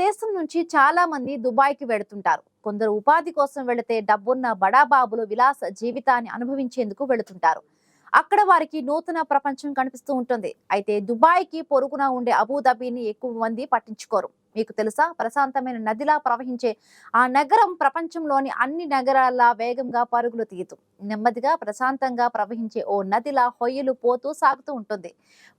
దేశం నుంచి చాలా మంది దుబాయ్కి వెళుతుంటారు. కొందరు ఉపాధి కోసం వెళితే డబ్బున్న బడాబాబులు విలాస జీవితాన్ని అనుభవించేందుకు వెళుతుంటారు. అక్కడ వారికి నూతన ప్రపంచం కనిపిస్తూ ఉంటుంది. అయితే దుబాయ్కి పొరుగున ఉండే అబుదాబిని ఎక్కువ మంది పట్టించుకోరు. మీకు తెలుసా, ప్రశాంతమైన నదిలా ప్రవహించే ఆ నగరం ప్రపంచంలోని అన్ని నగరాల వేగంగా పరుగులు తీయదు. నెమ్మదిగా ప్రశాంతంగా ప్రవహించే ఓ నదిలా హొయ్యలు పోతూ సాగుతూ ఉంటుంది.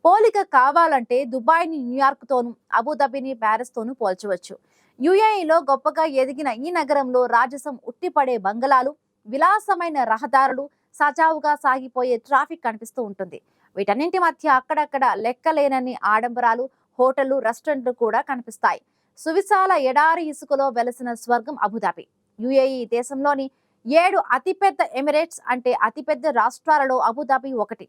పోలిక కావాలంటే దుబాయ్ని న్యూయార్క్ తోనూ, అబుదాబిని ప్యారిస్ తోనూ పోల్చవచ్చు. యుఏఈలో గొప్పగా ఎదిగిన ఈ నగరంలో రాజసం ఉట్టిపడే బంగళాలు, విలాసమైన రహదారులు, సజావుగా సాగిపోయే ట్రాఫిక్ కనిపిస్తూ ఉంటుంది. వీటన్నింటి మధ్య అక్కడక్కడ లెక్కలేనన్ని ఆడంబరాలు, హోటళ్లు, రెస్టారెంట్లు కూడా కనిపిస్తాయి. సువిశాల ఎడారి ఇసుకలో వెలసిన స్వర్గం అబుదాబి. యుఏఈ దేశంలోని 7 అతిపెద్ద ఎమిరేట్స్ అంటే అతిపెద్ద రాష్ట్రాలలో అబుదాబి ఒకటి.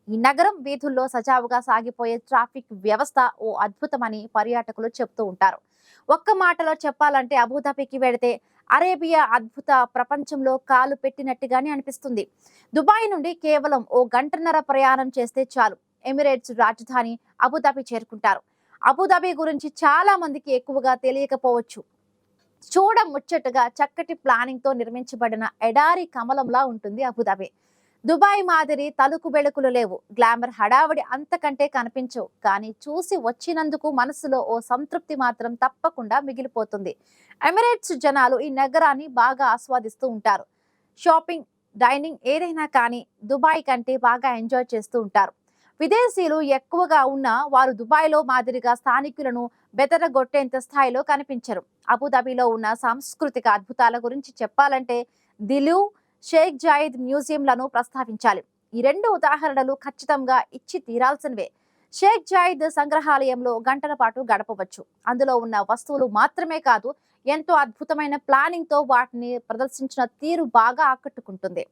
ఈ నగరం వీధుల్లో సజావుగా సాగిపోయే ట్రాఫిక్ వ్యవస్థ ఓ అద్భుతమని పర్యాటకులు చెప్తూ ఉంటారు. ఒక్క మాటలో చెప్పాలంటే అబుదాబికి వెళితే అరేబియా అద్భుత ప్రపంచంలో కాలు పెట్టినట్టుగానే అనిపిస్తుంది. దుబాయ్ నుండి కేవలం ఓ గంటన్నర ప్రయాణం చేస్తే చాలు ఎమిరేట్స్ రాజధాని అబుదాబి చేరుకుంటారు. అబుదాబి గురించి చాలా మందికి ఎక్కువగా తెలియకపోవచ్చు. చూడ ముచ్చటగా చక్కటి ప్లానింగ్ తో నిర్మించబడిన ఎడారి కమలంలా ఉంటుంది అబుదాబి. దుబాయ్ మాదిరి తలుకు బెళుకులు లేవు, గ్లామర్ హడావడి అంతకంటే కనిపించవు. కానీ చూసి వచ్చినందుకు మనసులో ఓ సంతృప్తి మాత్రం తప్పకుండా మిగిలిపోతుంది. ఎమిరేట్స్ జనాలు ఈ నగరాన్ని బాగా ఆస్వాదిస్తూ ఉంటారు. షాపింగ్, డైనింగ్ ఏదైనా కానీ దుబాయ్ కంటే బాగా ఎంజాయ్ చేస్తూ ఉంటారు. విదేశీయులు ఎక్కువగా ఉన్న వారు దుబాయ్లో మాదిరిగా స్థానికులను బెదరగొట్టేంత స్థాయిలో కనిపించరు. అబుదాబిలో ఉన్న సాంస్కృతిక అద్భుతాల గురించి చెప్పాలంటే దిలు, షేక్ జాయిద్ మ్యూజియంలను ప్రస్తావించాలి. ఈ 2 ఉదాహరణలు ఖచ్చితంగా ఇచ్చి తీరాల్సినవే. షేక్ జాయిద్ సంగ్రహాలయంలో గంటల పాటు గడపవచ్చు. అందులో ఉన్న వస్తువులు మాత్రమే కాదు, ఎంతో అద్భుతమైన ప్లానింగ్ తో వాటిని ప్రదర్శించిన తీరు బాగా ఆకట్టుకుంటుంది.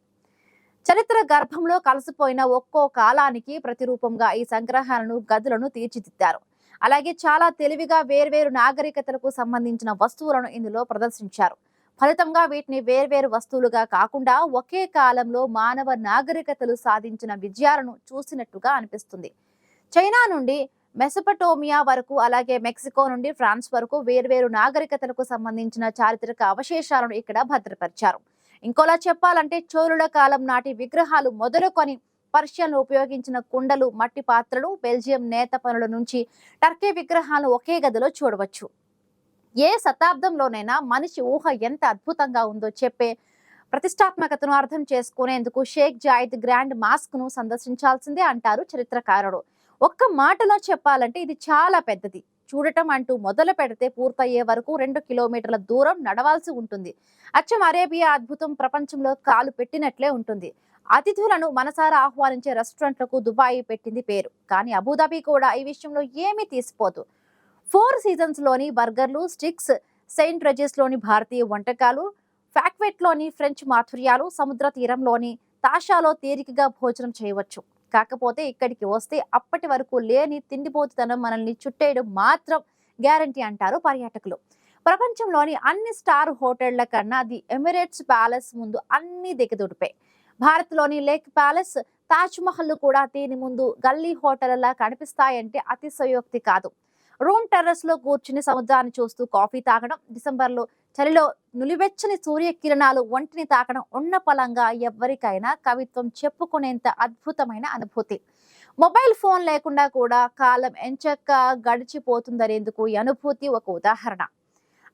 చరిత్ర గర్భంలో కలిసిపోయిన ఒక్కో కాలానికి ప్రతిరూపంగా ఈ సంగ్రహాలను, గదులను తీర్చిదిద్దారు. అలాగే చాలా తెలివిగా వేర్వేరు నాగరికతలకు సంబంధించిన వస్తువులను ఇందులో ప్రదర్శించారు. ఫలితంగా వీటిని వేర్వేరు వస్తువులుగా కాకుండా ఒకే కాలంలో మానవ నాగరికతలు సాధించిన విజయాలను చూసినట్టుగా అనిపిస్తుంది. చైనా నుండి మెసపటోమియా వరకు, అలాగే మెక్సికో నుండి ఫ్రాన్స్ వరకు వేర్వేరు నాగరికతలకు సంబంధించిన చారిత్రక అవశేషాలను ఇక్కడ భద్రపరిచారు. ఇంకోలా చెప్పాలంటే చోళుల కాలం నాటి విగ్రహాలు మొదలుకొని పర్షియన్లు ఉపయోగించిన కుండలు, మట్టి పాత్రలు, బెల్జియం నేత పనుల నుంచి టర్కీ విగ్రహాలను ఒకే గదిలో చూడవచ్చు. ఏ శతాబ్దంలోనైనా మనిషి ఊహ ఎంత అద్భుతంగా ఉందో చెప్పే ప్రతిష్టాత్మకతను అర్థం చేసుకునేందుకు షేక్ జాయిద్ గ్రాండ్ మాస్క్ ను సందర్శించాల్సిందే అంటారు చరిత్రకారుడు. ఒక్క మాటలో చెప్పాలంటే ఇది చాలా పెద్దది. చూడటం అంటూ మొదలు పెడితే పూర్తయ్యే వరకు 2 కిలోమీటర్ల దూరం నడవాల్సి ఉంటుంది. అచ్చం అరేబియా అద్భుతం ప్రపంచంలో కాలు పెట్టినట్లే ఉంటుంది. అతిథులను మనసారా ఆహ్వానించే రెస్టారెంట్లకు దుబాయ్ పెట్టింది పేరు. కానీ అబుదాబి కూడా ఈ విషయంలో ఏమీ తీసిపోదు. 4 సీజన్స్ లోని బర్గర్లు, స్టిక్స్, సెయింట్ రెజిస్ లోని భారతీయ వంటకాలు, ఫ్యాక్వెట్ లోని ఫ్రెంచ్ మాధుర్యాలు, సముద్ర తీరంలోని తాషాలో తేలికగా భోజనం చేయవచ్చు. కాకపోతే ఇక్కడికి వస్తే అప్పటి వరకు లేని తిండిపోతుతనం మనల్ని చుట్టేయడం మాత్రం గ్యారంటీ అంటారు పర్యాటకులు. ప్రపంచంలోని అన్ని స్టార్ హోటళ్ల కన్నా ది ఎమిరేట్స్ ప్యాలెస్ ముందు అన్ని దిగదుడిపే. భారత్లోని లేక్ ప్యాలెస్, తాజ్ మహల్ కూడా దీని ముందు గల్లీ హోటళ్లలా కనిపిస్తాయంటే అతిశయోక్తి కాదు. రూమ్ టెర్రస్ లో కూర్చుని సముద్రాన్ని చూస్తూ కాఫీ తాగడం, డిసెంబర్లో చలిలో నులివెచ్చని సూర్య కిరణాలు ఒంటిని తాకడం ఉన్న పలంగా ఎవ్వరికైనా కవిత్వం చెప్పుకునేంత అద్భుతమైన అనుభూతి. మొబైల్ ఫోన్ లేకుండా కూడా కాలం ఎంచక్క గడిచిపోతుందనేందుకు ఈ అనుభూతి ఒక ఉదాహరణ.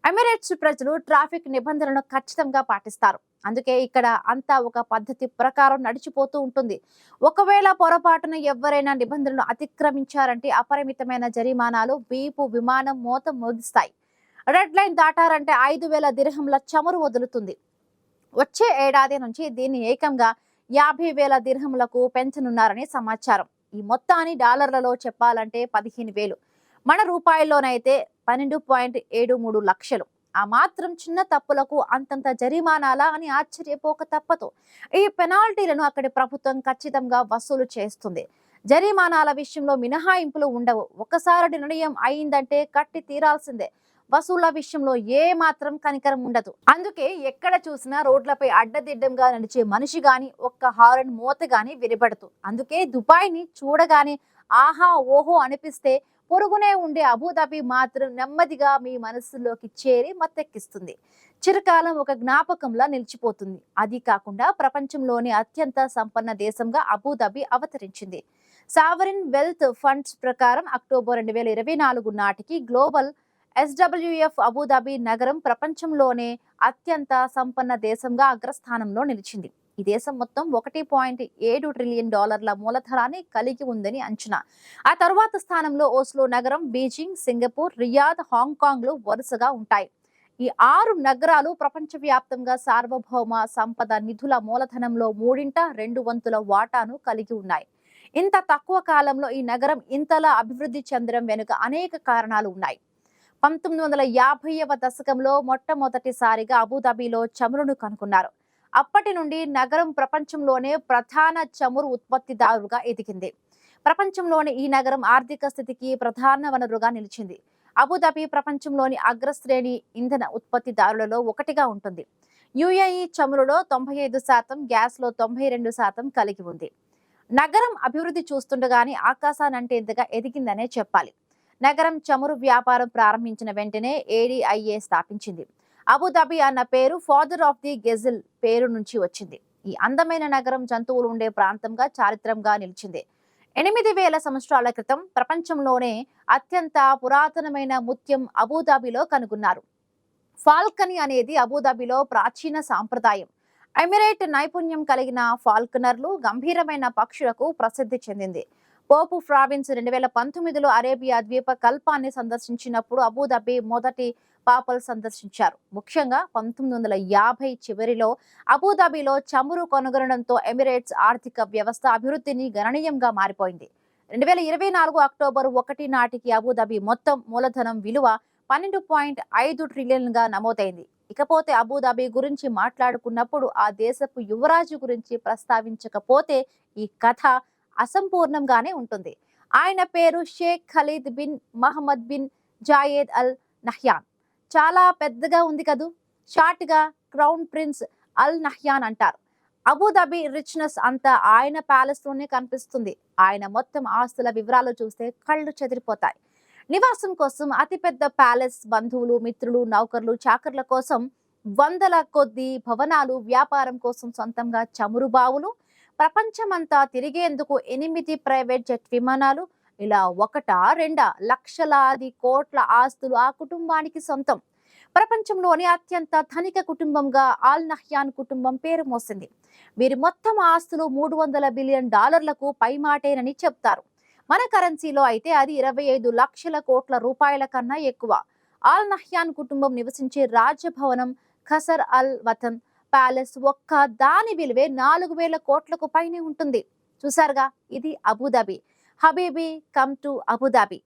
ఎమిరేట్స్ ప్రజలు ట్రాఫిక్ నిబంధనలను ఖచ్చితంగా పాటిస్తారు. అందుకే ఇక్కడ అంతా ఒక పద్ధతి ప్రకారం నడిచిపోతూ ఉంటుంది. ఒకవేళ పొరపాటున ఎవరైనా నిబంధనలు అతిక్రమించారంటే అపరిమితమైన జరిమానాలు, వీపు విమానం మోత మోగిస్తాయి. రెడ్ లైన్ దాటారంటే 5,000 దిర్హంల చమురు వదులుతుంది. వచ్చే ఏడాది నుంచి దీన్ని ఏకంగా 50,000 దిర్హంలకు పెంచనున్నారని సమాచారం. ఈ మొత్తాన్ని డాలర్లలో చెప్పాలంటే 15,000, మన రూపాయల్లోనైతే 12.73 లక్షలు. ఆ మాత్రం చిన్న తప్పులకు అంతంత జరిమానాలా అని ఆశ్చర్యపోక తప్పదు. ఈ పెనాల్టీలను అక్కడి ప్రభుత్వం ఖచ్చితంగా వసూలు చేస్తుంది. జరిమానాల విషయంలో మినహాయింపులు ఉండవు. ఒకసారి నిర్ణయం అయిందంటే కట్టి తీరాల్సిందే. వసూళ్ల విషయంలో ఏ మాత్రం కనికరం ఉండదు. అందుకే ఎక్కడ చూసినా రోడ్లపై అడ్డదిడ్డంగా నడిచే మనిషి గాని, ఒక్క హారన్ మోత గాని వినబడదు. అందుకే దుబాయ్ ని చూడగానే ఆహా ఓహో అనిపిస్తే పొరుగునే ఉండే అబుదాబి మాత్రం నెమ్మదిగా మీ మనస్సులోకి చేరి మత్తెక్కిస్తుంది. చిరకాలం ఒక జ్ఞాపకంలా నిలిచిపోతుంది. అది కాకుండా ప్రపంచంలోని అత్యంత సంపన్న దేశంగా అబుదాబి అవతరించింది. సావరిన్ వెల్త్ ఫండ్స్ ప్రకారం అక్టోబర్ 2024 నాటికి గ్లోబల్ ఎస్డబ్ల్యూఎఫ్ అబుదాబి నగరం ప్రపంచంలోనే అత్యంత సంపన్న దేశంగా అగ్రస్థానంలో నిలిచింది. ఈ దేశం మొత్తం $1.7 ట్రిలియన్ మూలధనాన్ని కలిగి ఉందని అంచనా. ఆ తరువాత స్థానంలో ఓస్లో నగరం, బీజింగ్, సింగపూర్, రియాద్, హాంకాంగ్లు వరుసగా ఉంటాయి. ఈ 6 నగరాలు ప్రపంచవ్యాప్తంగా సార్వభౌమ సంపద నిధుల మూలధనంలో 2/3 వాటాను కలిగి ఉన్నాయి. ఇంత తక్కువ కాలంలో ఈ నగరం ఇంతలా అభివృద్ధి చెందడం వెనుక అనేక కారణాలు ఉన్నాయి. 1950వ దశకంలో మొట్టమొదటిసారిగా అబుదాబిలో చమురును కనుగొన్నారు. అప్పటి నుండి నగరం ప్రపంచంలోనే ప్రధాన చమురు ఉత్పత్తిదారుగా ఎదిగింది. ప్రపంచంలోని ఈ నగరం ఆర్థిక స్థితికి ప్రధాన వనరుగా నిలిచింది. అబుదాబి ప్రపంచంలోని అగ్రశ్రేణి ఇంధన ఉత్పత్తిదారులలో ఒకటిగా ఉంటుంది. యుఏఈ చమురులో 95%, గ్యాస్లో 92% కలిగి ఉంది. నగరం అభివృద్ధి చూస్తుండగానే ఆకాశానంటేంతగా ఎదిగిందనే చెప్పాలి. నగరం చమురు వ్యాపారం ప్రారంభించిన వెంటనే ఏడీఐఏ స్థాపించింది. అబుదాబి అన్న పేరు ఫాదర్ ఆఫ్ ది గెజిల్ పేరు నుంచి వచ్చింది. ఈ అందమైన నగరం జంతువులు ఉండే ప్రాంతంగా చారిత్రంగా నిలిచింది. 8000 సంవత్సరాల క్రితం ప్రపంచంలోనే అత్యంత పురాతనమైన ముత్యం అబుదాబిలో కనుగొన్నారు. ఫాల్కనీ అనేది అబుదాబిలో ప్రాచీన సాంప్రదాయం. ఎమిరేట్ నైపుణ్యం కలిగిన ఫాల్కనర్లు గంభీరమైన పక్షులకు ప్రసిద్ధి చెందింది. పోపు ఫ్రావిన్స్ 2019లో అరేబియా ద్వీప కల్పాన్ని సందర్శించినప్పుడు అబుదాబి మొదటి పాపల్ సందర్శించారు. ముఖ్యంగా 1950 చివరిలో అబుదాబిలో చమురు కనుగొనడంతో ఎమిరేట్స్ ఆర్థిక వ్యవస్థ అభివృద్ధిని గణనీయంగా మారిపోయింది. 2024 అక్టోబర్ 1 నాటికి అబుదాబి మొత్తం మూలధనం విలువ 12.5 ట్రిలియన్గా నమోదైంది. ఇకపోతే అబుదాబి గురించి మాట్లాడుకున్నప్పుడు ఆ దేశపు యువరాజు గురించి ప్రస్తావించకపోతే ఈ కథ అసంపూర్ణంగానే ఉంటుంది. ఆయన పేరు Sheikh Khalid bin Mohammed bin Zayed Al Nahyan. చాలా పెద్దగా ఉంది కదూ. షార్ట్ గా క్రౌన్ ప్రిన్స్ అల్ నహ్యాన్ అంటారు. అబుదాబి రిచ్నెస్ అంతా ఆయన ప్యాలెస్ లోనే కనిపిస్తుంది. ఆయన మొత్తం ఆస్తుల వివరాలు చూస్తే కళ్ళు చెదిరిపోతాయి. నివాసం కోసం అతిపెద్ద ప్యాలెస్, బంధువులు, మిత్రులు, నౌకర్లు, చాకర్ల కోసం వందల కొద్ది భవనాలు, వ్యాపారం కోసం సొంతంగా చమురు బావులు, ప్రపంచమంతా తిరిగేందుకు 8 ప్రైవేట్ జెట్ విమానాలు, ఇలా 1-2 లక్షలాది కోట్ల ఆస్తులు ఆ కుటుంబానికి సొంతం. ప్రపంచంలోని అత్యంత ధనిక కుటుంబంగా ఆల్ నహ్యాన్ కుటుంబం పేరు మోసింది. వీరి మొత్తం ఆస్తులు $300 బిలియన్ పైమాటేనని చెప్తారు. మన కరెన్సీలో అయితే అది 25 లక్షల కోట్ల రూపాయల కన్నా ఎక్కువ. ఆల్ నహ్యాన్ కుటుంబం నివసించే రాజభవనం ఖసర్ అల్ వతన్ ప్యాలెస్ ఒక్క దాని విలువే 4000 కోట్లకు పైనే ఉంటుంది. చూసారుగా, ఇది Abu Dhabi. Habibi come to Abu Dhabi.